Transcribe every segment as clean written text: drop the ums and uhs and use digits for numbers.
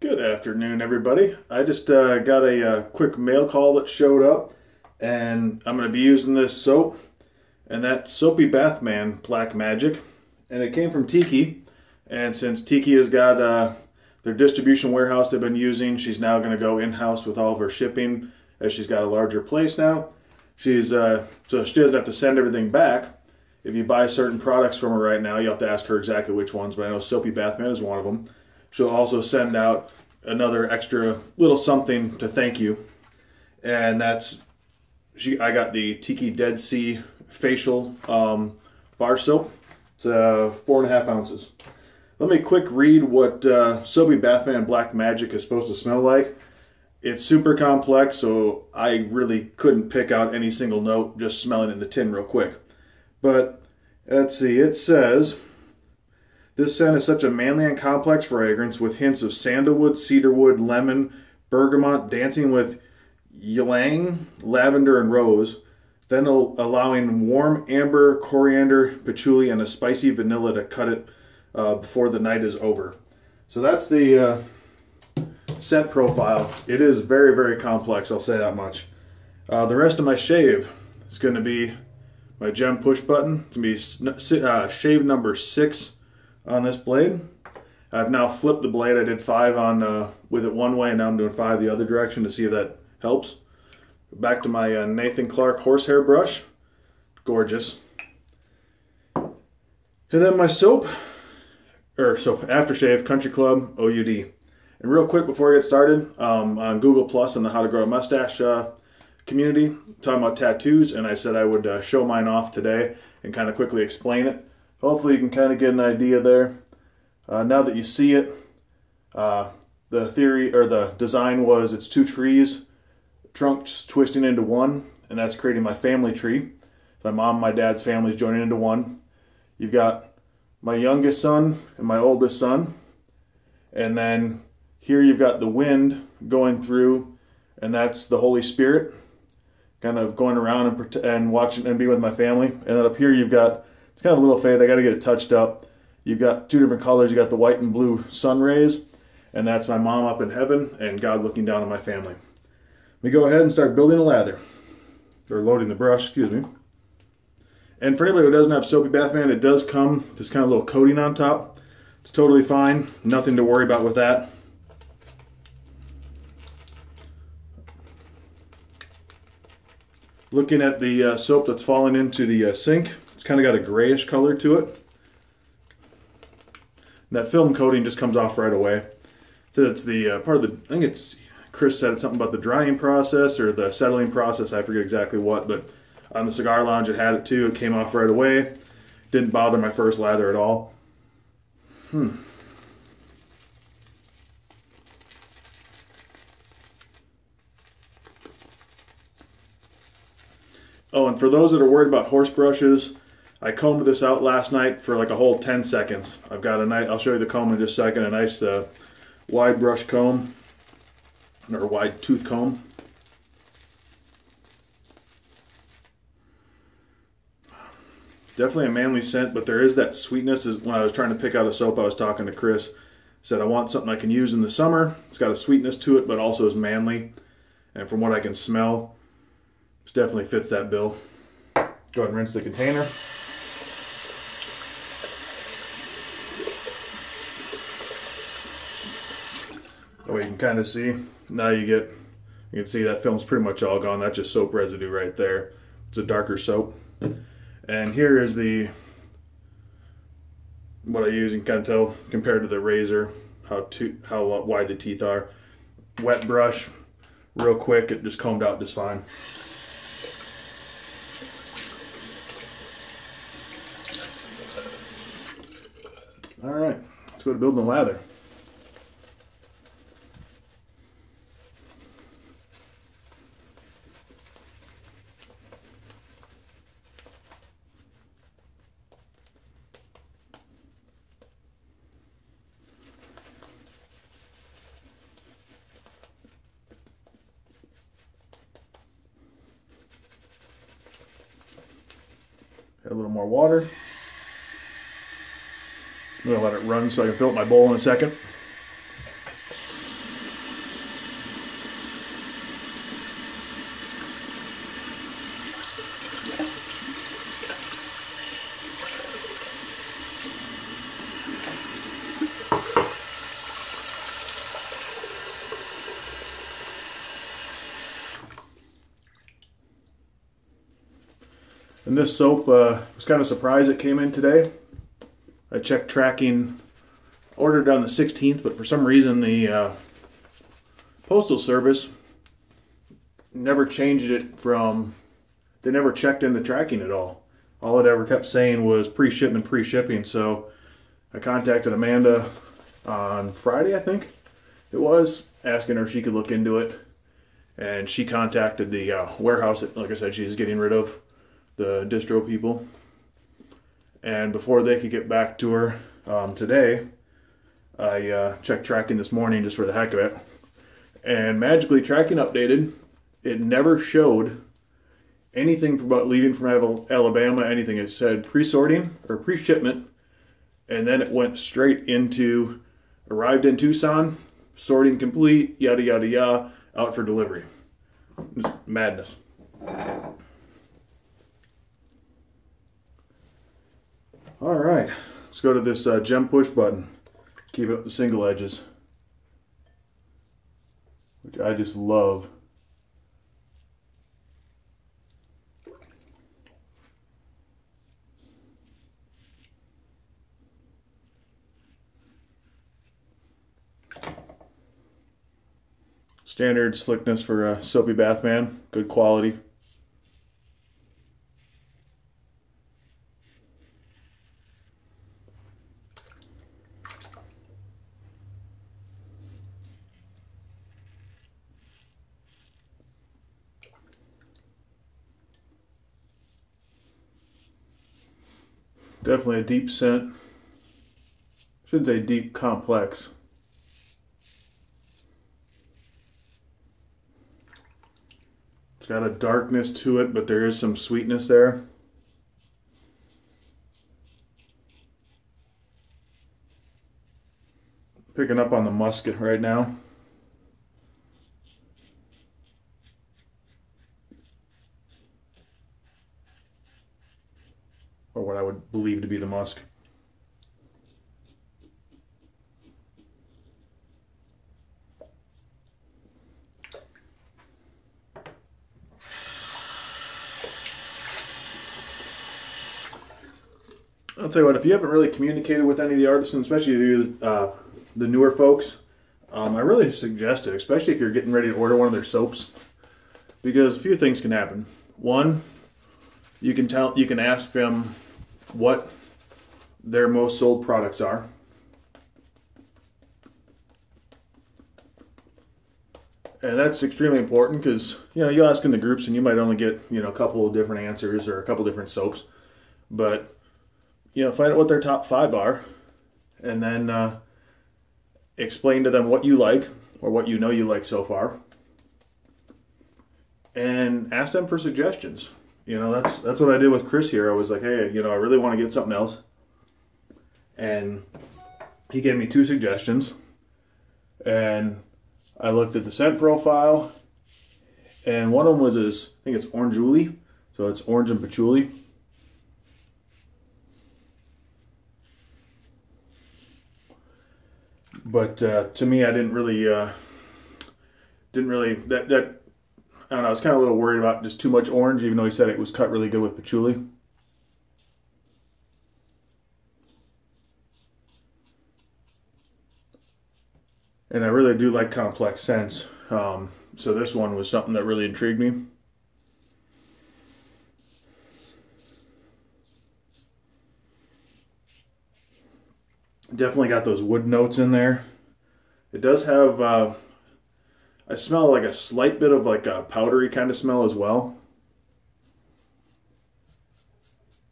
Good afternoon, everybody. I just got a quick mail call that showed up, and I'm going to be using this soap, and that's Soapy Bathman Black Magic, and it came from Tiki, and since Tiki has got their distribution warehouse they've been using, she's now going to go in-house with all of her shipping, as she's got a larger place now. So she doesn't have to send everything back. If you buy certain products from her right now, you have to ask her exactly which ones, but I know Soapy Bathman is one of them. She'll also send out another extra little something to thank you, and that's I got the Tiki Dead Sea facial bar soap. It's 4.5 ounces. Let me quick read what Soapy Bathman Black Magic is supposed to smell like. It's super complex, so I really couldn't pick out any single note just smelling it in the tin real quick. But let's see, it says, this scent is such a manly and complex fragrance with hints of sandalwood, cedarwood, lemon, bergamot, dancing with ylang, lavender, and rose, then allowing warm amber, coriander, patchouli, and a spicy vanilla to cut it before the night is over. So that's the scent profile. It is very, very complex, I'll say that much. The rest of my shave is going to be my gem push button. It's going to be shave number 6 on this blade. I've now flipped the blade. I did 5 on with it one way, and now I'm doing 5 the other direction to see if that helps. Back to my Nathan Clark horsehair brush. Gorgeous. And then my soap aftershave, Country Club OUD. And real quick before I get started, on Google Plus on the How to Grow a Mustache community, talking about tattoos, and I said I would show mine off today and kind of quickly explain it. Hopefully you can kind of get an idea there. Now that you see it, the theory or the design was it's 2 trees, trunks twisting into one, and that's creating my family tree. My mom and my dad's families joining into one. You've got my youngest son and my oldest son, and then here you've got the wind going through, and that's the Holy Spirit kind of going around and watching and being with my family. And then up here you've got, it's kind of a little faded, I got to get it touched up. You've got 2 different colors. You got the white and blue sun rays, and that's my mom up in heaven and God looking down on my family. Let me go ahead and start building a lather, or loading the brush, excuse me. And for anybody who doesn't have Soapy Bathman, it does come this kind of little coating on top. It's totally fine, nothing to worry about with that. Looking at the soap that's falling into the sink, it's kind of got a grayish color to it. And that film coating just comes off right away. So it's the part of the, I think it's, Chris said something about the drying process or the settling process, I forget exactly what, but on the cigar lounge it had it too. It came off right away. Didn't bother my first lather at all. Oh, and for those that are worried about horse brushes, I combed this out last night for like a whole 10 seconds. I've got a nice, I'll show you the comb in just a second, a nice wide brush comb, or wide tooth comb. Definitely a manly scent, but there is that sweetness. When I was trying to pick out a soap, I was talking to Chris, said I want something I can use in the summer. It's got a sweetness to it, but also is manly. And from what I can smell, it definitely fits that bill. Go ahead and rinse the container. Oh, you can kind of see, now you can see that film's pretty much all gone. That's just soap residue right there. It's a darker soap. And here is what I use. You can kind of tell compared to the razor how wide the teeth are. Wet brush, real quick, it just combed out just fine. All right, let's go to building the lather. Add a little more water. I'm going to let it run so I can fill up my bowl in a second. And this soap, was kind of surprised it came in today. I checked tracking, ordered on the 16th, but for some reason the Postal Service never changed it from, they never checked in the tracking at all. All it ever kept saying was pre-shipment, pre-shipping. So I contacted Amanda on Friday, I think it was, asking her if she could look into it. And she contacted the warehouse that, like I said, she's getting rid of, the distro people. And before they could get back to her today, I checked tracking this morning just for the heck of it. And magically tracking updated. It never showed anything about leaving from Alabama, anything. It said pre-sorting or pre-shipment. And then it went straight into arrived in Tucson, sorting complete, yada, yada, yada, out for delivery. Just madness. All right, let's go to this gem push button. Keep it up the single edges, which I just love. Standard slickness for a Soapy Bathman, good quality. Definitely a deep scent. Shouldn't say deep, complex. It's got a darkness to it, but there is some sweetness there. Picking up on the musk right now. Or what I would believe to be the musk. I'll tell you what, if you haven't really communicated with any of the artisans, especially the newer folks, I really suggest it, especially if you're getting ready to order one of their soaps, because a few things can happen. One, you can ask them what their most sold products are. And that's extremely important because, you know, you'll ask in the groups and you might only get, you know, a couple of different answers or a couple different soaps. But, you know, find out what their top 5 are and then explain to them what you like or what you know you like so far. And ask them for suggestions. You know, that's what I did with Chris here. I was like, hey, you know, I really want to get something else. And he gave me 2 suggestions. And I looked at the scent profile. And one of them was this, I think it's orangeuli. So it's orange and patchouli. But to me, I didn't really, I don't know, I was kind of a little worried about just too much orange, even though he said it was cut really good with patchouli. And I really do like complex scents. So this one was something that really intrigued me. Definitely got those wood notes in there. It does have, I smell like a slight bit of like a powdery kind of smell as well.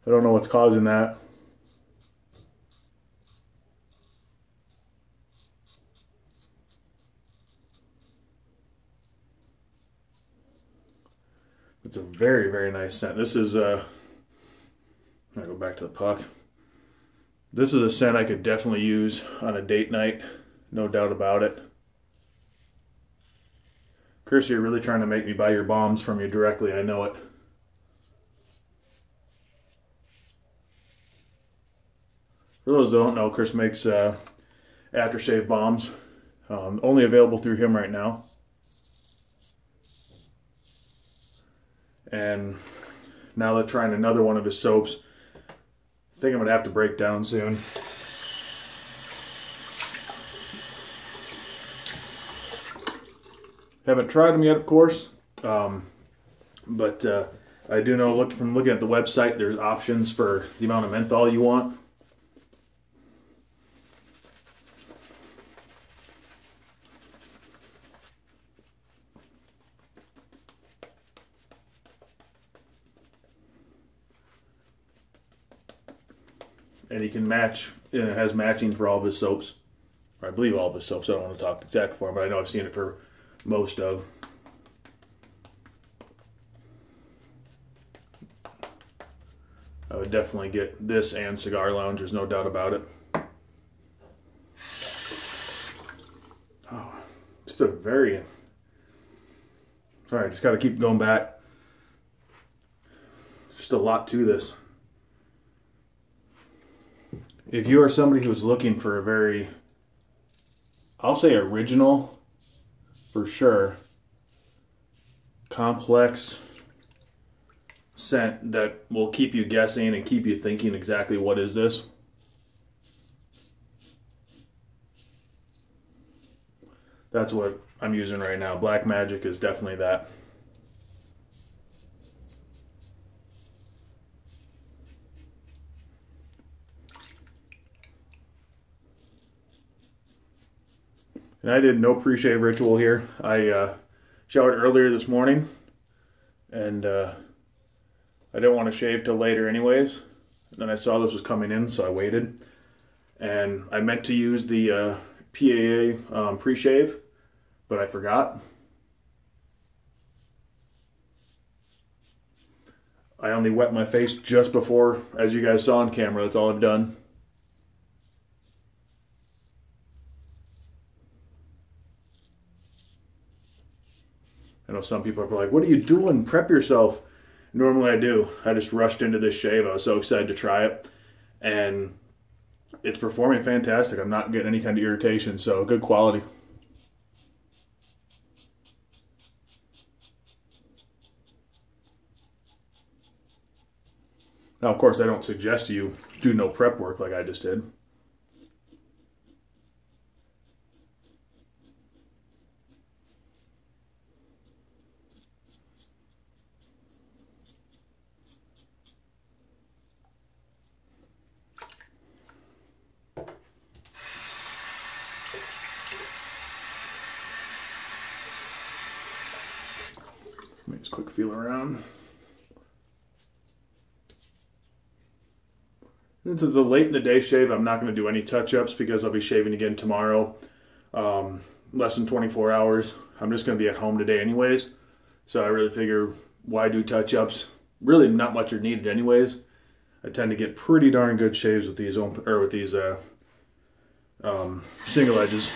I don't know what's causing that. It's a very, very nice scent. This is, I'll go back to the puck. This is a scent I could definitely use on a date night, no doubt about it. Chris, you're really trying to make me buy your bombs from you directly, I know it. For those that don't know, Chris makes aftershave bombs, only available through him right now. And now they're trying another one of his soaps. I think I'm gonna have to break down soon. Haven't tried them yet, of course, but I do know, from looking at the website, there's options for the amount of menthol you want. And he can match, it has matching for all of his soaps. Or I believe all of his soaps. I don't want to talk exactly for him, but I know I've seen it for most of. I would definitely get this and Cigar Lounge, there's no doubt about it. Oh, just a very... Sorry, I just got to keep going back. Just a lot to this. If you are somebody who's looking for a very, I'll say original, for sure, complex scent that will keep you guessing and keep you thinking exactly what is this, that's what I'm using right now. Black Magic is definitely that. And I did no pre-shave ritual here. I showered earlier this morning, and I didn't want to shave till later anyways. And then I saw this was coming in, so I waited. And I meant to use the PAA pre-shave, but I forgot. I only wet my face just before, as you guys saw on camera. That's all I've done. I know some people are like, what are you doing? Prep yourself. Normally I do. I just rushed into this shave. I was so excited to try it. And it's performing fantastic. I'm not getting any kind of irritation, so good quality. Now, of course, I don't suggest you do no prep work like I just did. Let me just quick feel around. This is the late in the day shave. I'm not going to do any touch-ups because I'll be shaving again tomorrow. Less than 24 hours. I'm just going to be at home today anyways. So I really figure, why do touch-ups? Really not much are needed anyways. I tend to get pretty darn good shaves with these single edges.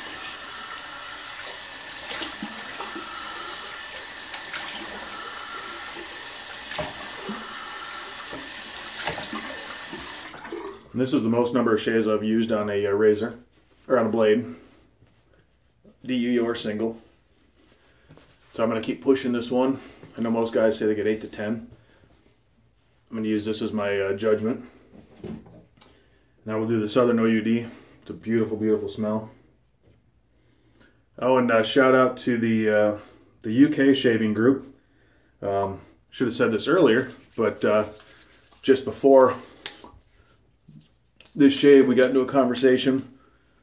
And this is the most number of shaves I've used on a razor, or on a blade, DU or single. So I'm going to keep pushing this one. I know most guys say they get 8 to 10. I'm going to use this as my judgment. Now we'll do the Southern OUD. It's a beautiful, beautiful smell. Oh, and shout out to the UK shaving group. Should have said this earlier, but just before this shave, we got into a conversation.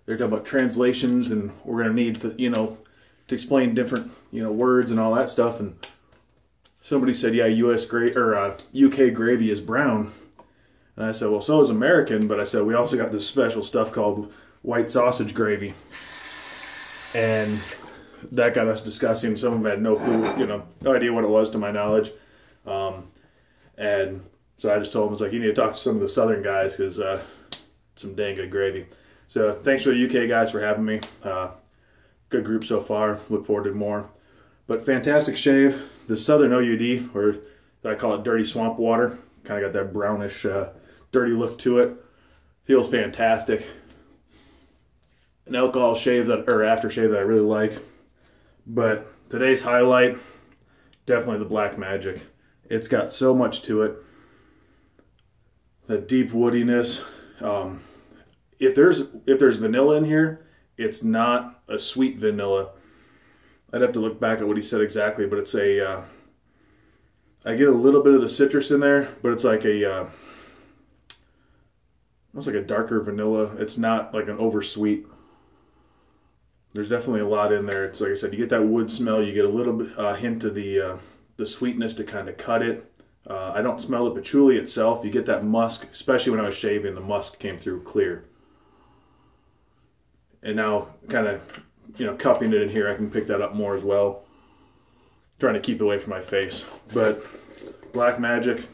They're talking about translations, and we're going to need to, to explain different, words and all that stuff. And somebody said, yeah, UK gravy is brown. And I said, well, so is American. But I said, we also got this special stuff called white sausage gravy. And that got us discussing. Some of them had no clue, no idea what it was to my knowledge. And so I just told them, it's like, you need to talk to some of the Southern guys because some dang good gravy. So thanks for the UK guys for having me. Good group so far. Look forward to more. But fantastic shave. The Southern OUD, or I call it dirty swamp water. Kind of got that brownish, dirty look to it. Feels fantastic. An alcohol shave or aftershave that I really like. But today's highlight, definitely the Black Magic. It's got so much to it. the deep woodiness. If there's vanilla in here, it's not a sweet vanilla. I'd have to look back at what he said exactly, but it's a, I get a little bit of the citrus in there, but it's like almost like a darker vanilla. It's not like an oversweet. There's definitely a lot in there. It's like I said, you get that wood smell, you get a little bit hint of the sweetness to kind of cut it. I don't smell the patchouli itself. You get that musk, especially when I was shaving, the musk came through clear. And now kind of, cupping it in here, I can pick that up more as well. Trying to keep it away from my face. But Black Magic,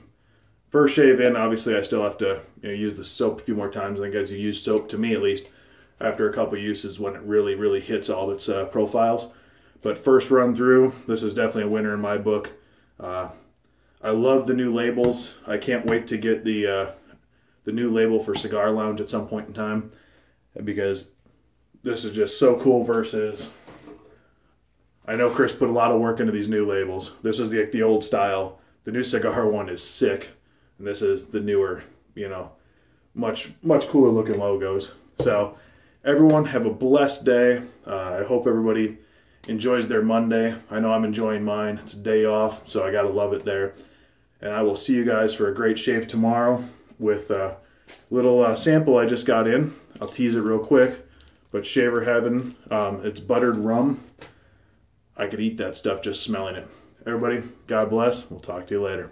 first shave in, obviously I still have to use the soap a few more times. I think as you use soap, to me at least, after a couple uses when it really, really hits all its profiles. But first run through, this is definitely a winner in my book. I love the new labels. I can't wait to get the new label for Cigar Lounge at some point in time, because this is just so cool versus, I know Chris put a lot of work into these new labels. This is the old style. The new cigar one is sick, and this is the newer, much cooler looking logos. So everyone have a blessed day. I hope everybody enjoys their Monday. I know I'm enjoying mine. It's a day off, so I gotta love it there. And I will see you guys for a great shave tomorrow with a little sample I just got in. I'll tease it real quick. But Shaver Heaven, it's buttered rum. I could eat that stuff just smelling it. Everybody, God bless. We'll talk to you later.